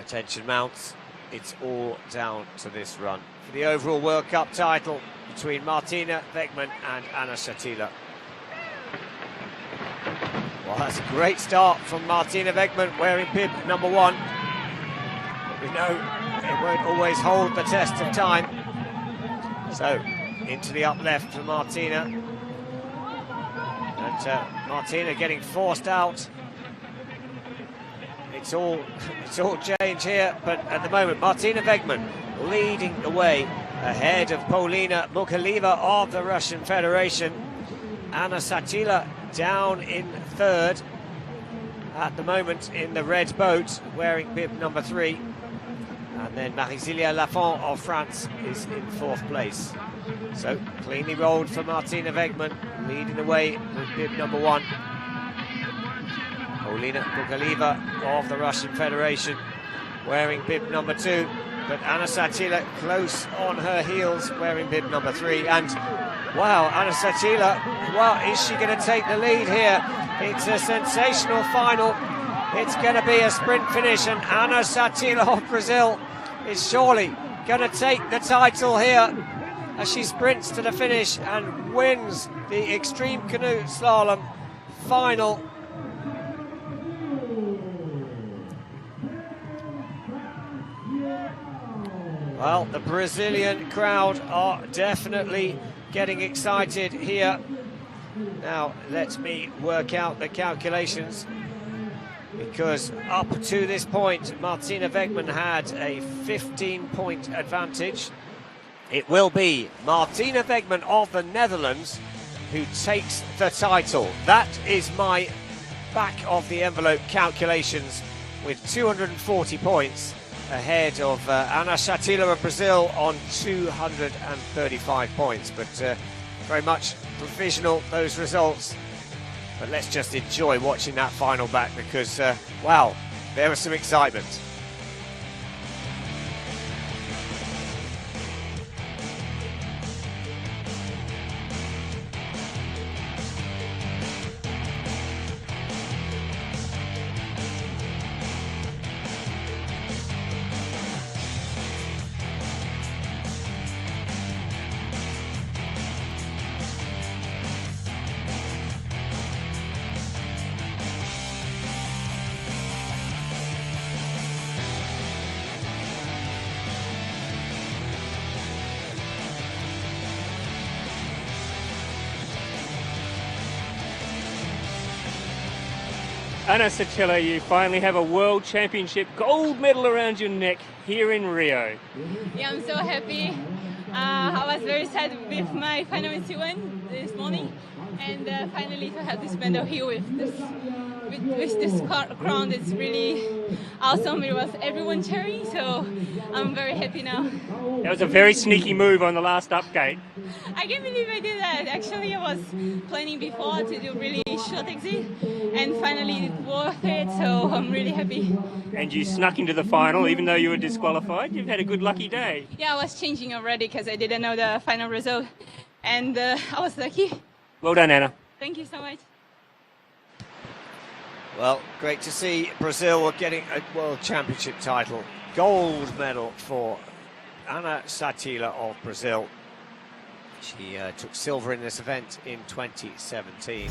tension mounts. It's all down to this run for the overall World Cup title between Martina Wegman and Anna Satila. Well, that's a great start from Martina Wegman, wearing bib number 1. But we know it won't always hold the test of time. So, into the up left for Martina. And Martina getting forced out. It's all change here, but at the moment, Martina Wegman leading the way ahead of Polina Mukhaliva of the Russian Federation. Anna Satila down in third at the moment in the red boat, wearing bib number 3. And then Marie-Zilia Lafont of France is in 4th place. So, cleanly rolled for Martina Wegman, leading the way with bib number 1. Polina Mukhaliva of the Russian Federation, wearing bib number 2. But Anna Satila close on her heels, wearing bib number 3. And wow, Anna Satila, well, is she going to take the lead here? It's a sensational final. It's going to be a sprint finish, and Anna Satila of Brazil is surely going to take the title here as she sprints to the finish and wins the Extreme Canoe Slalom final. Well, the Brazilian crowd are definitely getting excited here. Now, let me work out the calculations, because up to this point, Martina Wegman had a 15-point advantage. It will be Martina Wegman of the Netherlands who takes the title. That is my back-of-the-envelope calculations, with 240 points ahead of Anna Satila of Brazil on 235 points. But very much provisional, those results. But let's just enjoy watching that final back, because, wow, there was some excitement. Anna Satila, you finally have a World Championship gold medal around your neck here in Rio. Yeah, I'm so happy. I was very sad with my final win this morning, and finally to have this medal here with this crown, it's really awesome. It was everyone cheering, so I'm very happy now. That was a very sneaky move on the last upgate. I can't believe I did that. Actually, I was planning before to do really short exit, and finally it worth it, so I'm really happy. And you snuck into the final even though you were disqualified. You've had a good lucky day. Yeah, I was changing already because I didn't know the final result, and I was lucky. Well done, Anna. Thank you so much. Well, great to see Brazil getting a World Championship title. Gold medal for Anna Satila of Brazil. She took silver in this event in 2017.